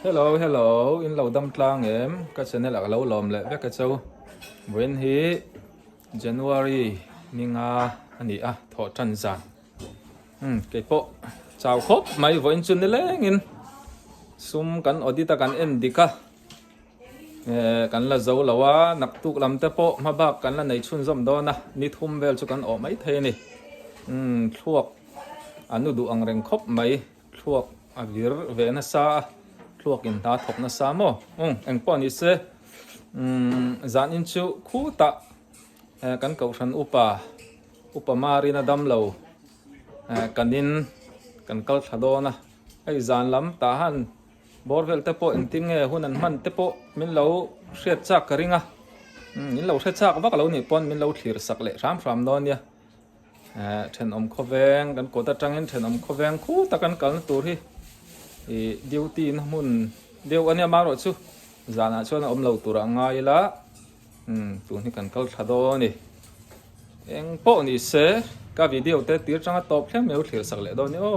Hello, hello, in lâu đâm tlang em, các channel là lâu lòm lệ với các châu. When hi January ninga ani thọ trần giản. Cái bộ chào khóc mấy vẫn chun lệ ngin. Sum kan odita kan endika. Kan là dấu lawa nak tuk lam te po ma bak kan là nei chun zom do na ni thum vel chu kan o mai the ni. Thuốc anu du ang reng khop mai thuốc avir ve na sa thuốc in ta thop na sa mo ang pon ise zan in chu khu ta kan kau ran upa mari na dam lo kanin kan kal thado na ai zan lam ta han borvel te po in ting nge hunan man te po min lo hriat chak karinga min lo hriat chak vak lo ni pon min lo thlir sak le ram don ya then kho veng kan ko ta tangin then kho veng khu ta kan kal tur hi duty na mun deu ania maro chu zana chona lo tura ngai la tu ni kan kal thado ni eng po ni se ka video te tir changa top thlem meu thlir sak le do ni o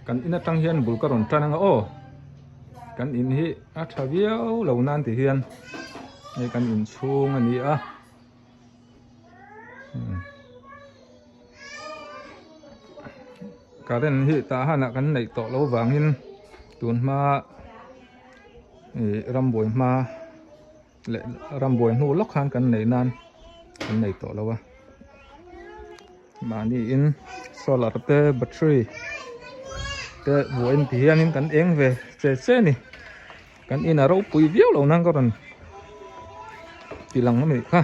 kan ina tang hian bul ka ron tananga o kan in hi a thaviau lo nan ti hian nei kan in chung ani a karen hi ta hana kan nei to lo wangin tun ma ramboi ma le ramboi nu lok han kan nei nan kan nei to lo wa mani in solar te battery te voin ti hian in kan eng ve che ni kan in a ro pui viau lo nang ko ron tilang mi ha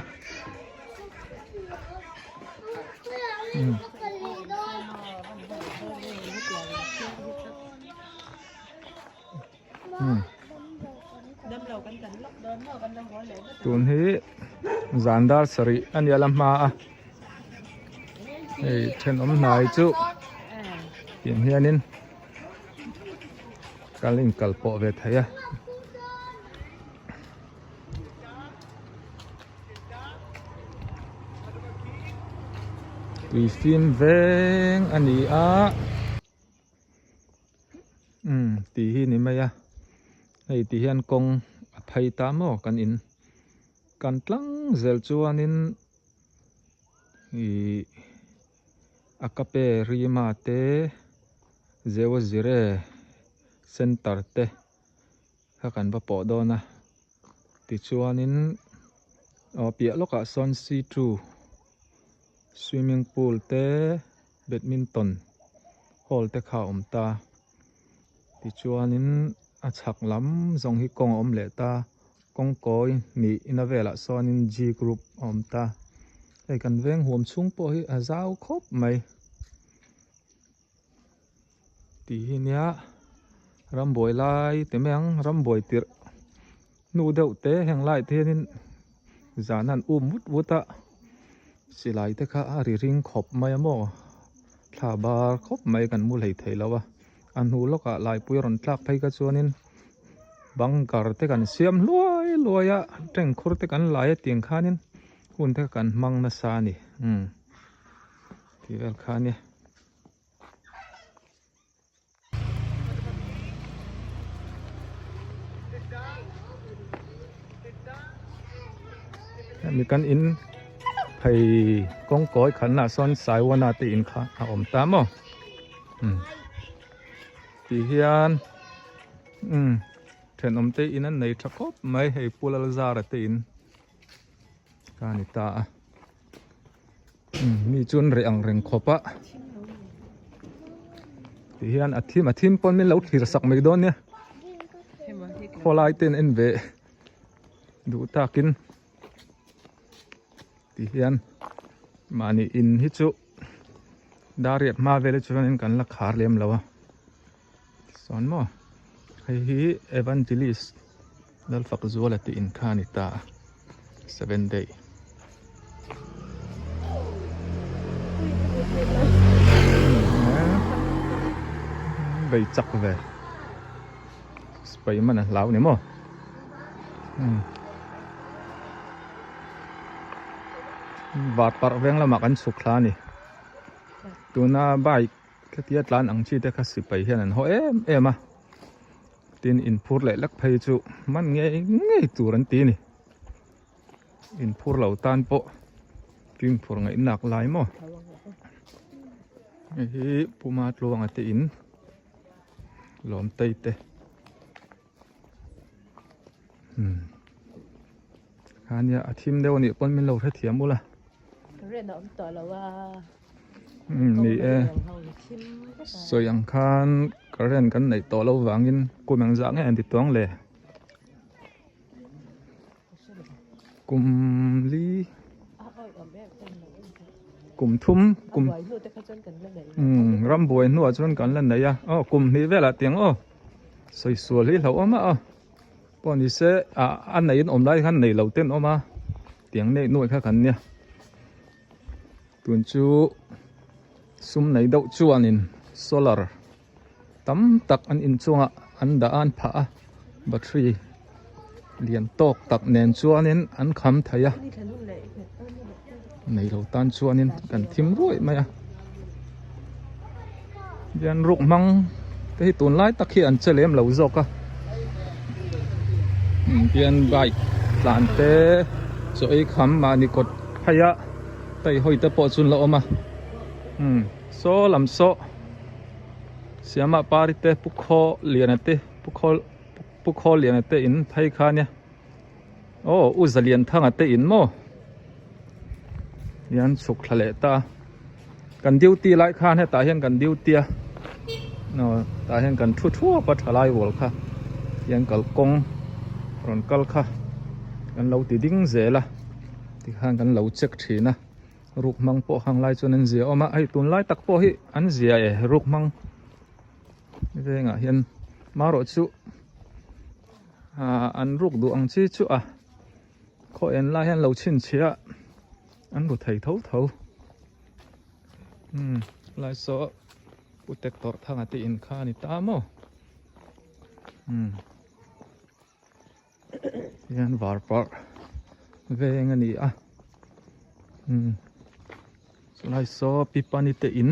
tun hi zandar sari an yalam ma a then nai chu tiang hianin kalin kalpo ve thaya tui fin veng ani a ti hi ni maya ei ti hian kong a thai ta mo kan in kan tlang zel chuanin akape rima te zewa zire center te kha kan ba po do na ti chuanin pia loka son c2 swimming pool te badminton hall te kha om ta ti chuanin a chhak lam zong hi kong om le ta kong koi ni ina vela sonin g group om ta ei kan veng huam chung po hi a zau khop mai ti hi nia ramboi lai te meng ramboi tir nu deuh te heng lai te nin zanan mut wuta silai te kha a ri ring khop mai mo thla bar khop mai kan mu lei thei lawa an hu loka lai pui ron tlak phei ka chuanin bangkar te kan siam luaya teng khur te kan lai tiang khanin hun te kan mang na sa ni ti vel khani mi kan in thầy con cõi khẩn là son sai wana ti in kha om ta mo ti hian then om te in an nei thakop mai hei pulal zara te in kani ta mi chun re ang reng khopa ti hian athim pon min lo thir sak mai don nia kholai ten en ve du takin ti hian mani in hi chu dariat ma vele chuan kan la khar lem lawa son mo hei hi evangelist dal fak zuala ti in khani ta 7 day bay chak ve spay man law ni mo vạt par veng la makan sukla ni tuna bai cái tiết lan ang chi te kha si pai hian an ho em à tin in phur le lak phei chu man nge tur an ti ni in phur lo tan po kim phur ngai nak lai mo hi puma tluang ate in lom tei te khania athim deu ni pon min lo the thiam ula ren om to lo wa ni soyang khan karen kan nei to lo wangin kumang za nge an ti tong le kum li kum thum kum ram boi nu chon kan lan nei a kum ni vela tiang soi sual hi lo ama pon ni se an nei om lai khan nei lo ten oma tiang nei noi kha kan nia tun chu sum nei deuh chuanin solar tam tak an in chunga an da an pha battery lian tok tak nen chuanin an kham thaya nei lo tan chuanin kan thim ruai maya bian ruk mang te tun lai tak hi an chelem lo zoka bian bike tlan te so ei kham ma ni kot phaya tai hoi te po chun lo oma so lam so siama parite pukho lianate pukho lianate in thai khania uzalian thang ate in mo yan suk thlale ta kan duty lai khan he ta hian kan duty a no ta hian kan thu pa thalai wol kha yan kal kong ron kal kha kan lo ti ding zela ti khan kan lo check thina ruk mang po hang lai chuan zia oma ai tun lai tak po hi an zia ruk mang venga hian maro chu an ruk du ang chi chu kho en lai hian lo chin chia an ru thei tho lai so protector thang ati in kha ni ta mo yan var par venga ni lai so pipani te in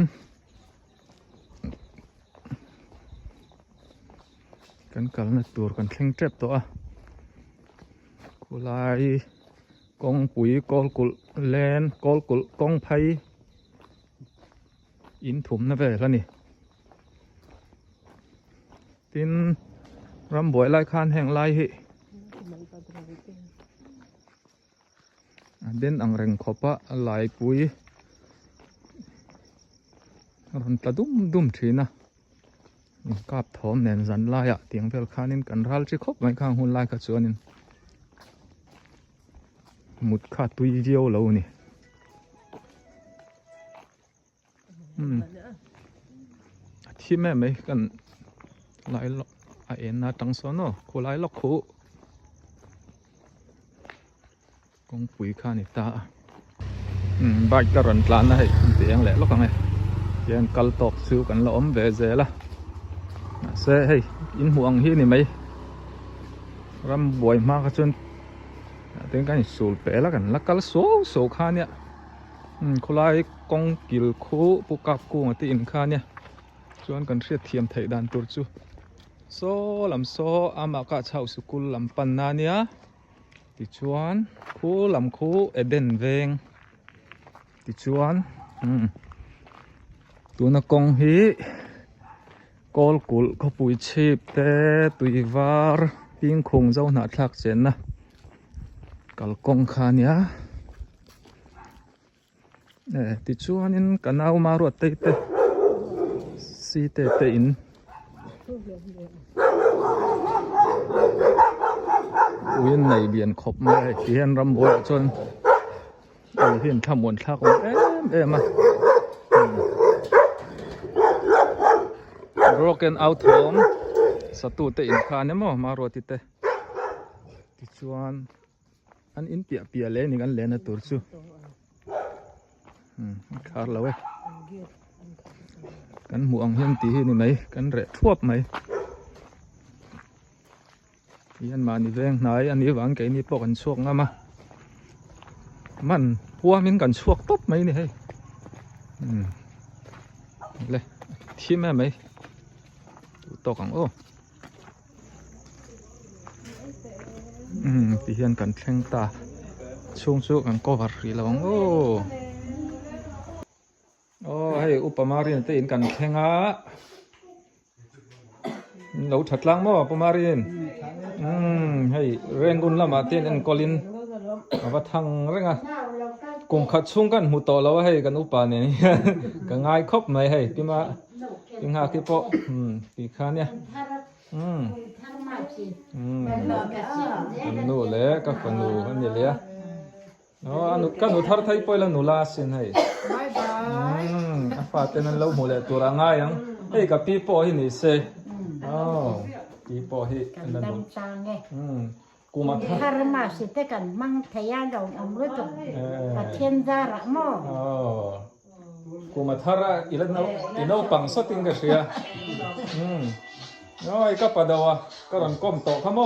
kan kalna tur kan thleng trep to kulai kong pui kol kul len kol kul kong phai in thum na ve la ni tin ram boi lai khan heng lai hi den ang reng khopa lai pui ron ta dum thina kap thom nen zan lai tiang vel khanin kan ral chi khop mai khang hun lai ka chuanin mut kha tui dio lo ni thi me mai kan lai lo en na tang so no ko lai lo khu kong pui kha ni ta bai ka ron tlan na hai tiang le lo ka ngai tiang kal tok su kan lo om ve ze la se hey in huang hi ni mai ram boi ma ka chun tiếng cái sụp bể là gần là cả số kha nè khulai kong kil khu pukap ku ngati in kha nè chuan kan hriat thiam thei dan tur chu so lam so ama ka chau school lam pan na nia ti chuan khu lam khu eden veng ti chuan tuna kong hi kol kul ko pui chip te tui var ping khung zo na thak chen na kal kong khania ti chuan in kanau maru te si te in uin nei bian khop mai hian ram boi chon hian thamon thak em broken out home satu te in khane mo maru ti te ti chuan an in pia le ni kan le na tur chu khar lawe kan mu ang hian ti hi ni mai kan re thuap mai yan ma ni veng nai ani wang ke ni pok an chuak ngama man puamin kan chuak top mai ni hei เลยที่แม่ไหมตกกังโอ้ที่เห็นกันแข่งตาช่วงกันก็วารีแล้วโอ้ให้อุปมาเรียนตีนกันแข่งเราถัดลังมั้งอุปมาเรียนให้เร่งกุนละมาเตียนอันกอลินมาทางเร่งกงขัดช่วงกันหูโตแล้วให้กันอุปาเนี่ยก็ง่ายครบไหมให้พี่มาพี่หาพี่โปพี่ข้าเนี่ยนูเล่ก็ฝันนูอันนี้เลยอันนู้นก็นูทาร์ไทยไปแล้วนูลาสินให้ฟ้าเต้นนั้นเราหมดเลยตัวร่างง่ายยังเฮ้ยกับพี่โปที่นี่เซ่พี่โปที่นั่นนูกูมาทารมาสิเตกันมังทยาดองอมฤตกับเทียนจาระมอกูมาทาระอีแล้วอีโน่ปังสติงกันเสียน้อยก็ปะดาวก็รันก้มโตขโม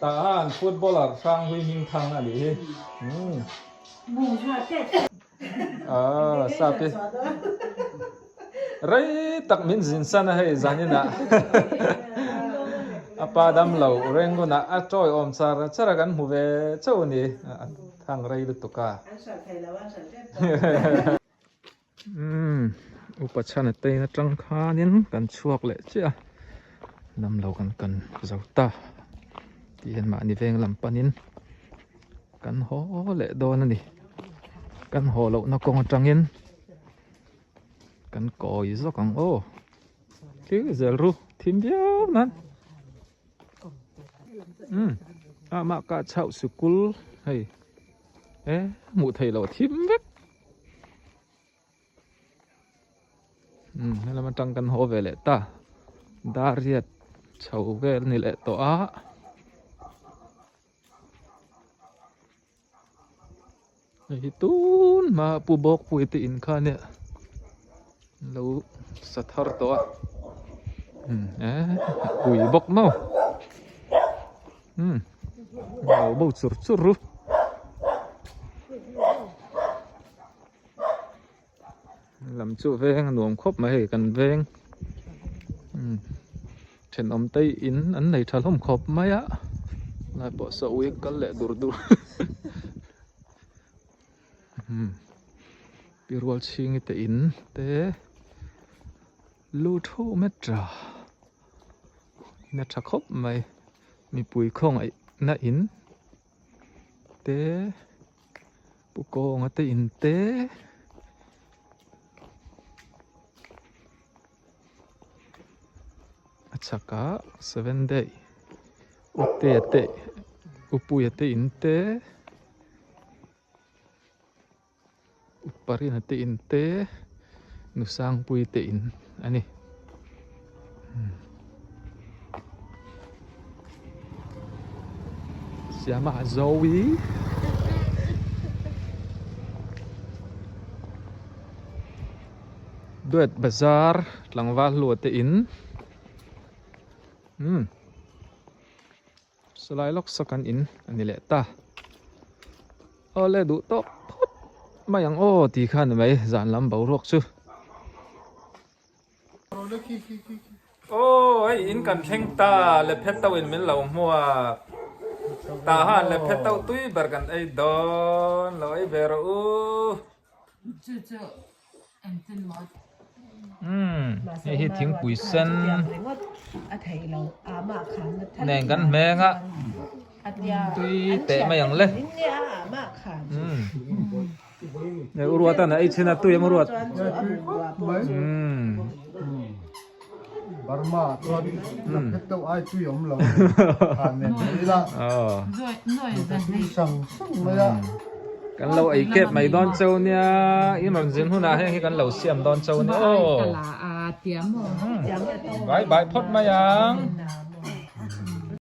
ตาอ่านฟุตบอลล์สร้างวิหิงทางอะไรมูชาเจ็ดทราบดิไรตักมินสินสันให้จานินะปาดำเหล่าเร่งกุนะจอยอมซาร์ชะกันหูเวเจ้านี่ทางไรลุตุกาอุปชันเตยนะจังคานินกันชวกเลยเจ้านำเรากันเจ้าตาที่เห็นมานี่เวงลำปานินกันหอเละโดนนั่นนี่กันหอเรานักกองจังยินกันก่อยสักกังโอ้คือเจรูทีมเดียวนั้นมากาเช่าสกุลให้หมู่ไทยเราทีมเว็บแล้วมันจังกันหอเวลตาดาเรียดเช่าเวลนี่แหละตัวไอ้ตูนมาปูบอกปูติอินข้าเนี่ยแล้วสะทารตัวปุยบอกเมาเราบอกสุรุลำจู่เวงหนุ่มคบมาให้กันเวงเช่นอมเตยอินอันไหนทะลุคบไหมอะนายบอกสวยกันแหละดูปีรัวชิงเตอินเตลูทูเมตราเนตรคบไหมมีปุ๋ยข้องไอ้น่าอินเตปุโกงเตอินเตอัชกะ7 day อุเตเตอุปุยเตอินเตอุปรินเตอินเตนุสังปุยเตอินอันนี้siapa Zoe duit besar langwah luatin selain lok sekan in ani leta oleh du tok mayang ti khan mai zan lam bau rok chu ai in kan kheng ta le phet taw in min lo hua ta han le phet taw tui ber kan ai don lo ai ber chu em tin mo hi thing pui sen neng kan meng a tui te mayang le ne urwa ta na ai china tui am urwa Burma tuan lapet tau ai tu yom lo anen ila noi sang maya kan lo ai kep mai don chau nia i man jin huna he kan lo siam don chau ni bai bai phot mayang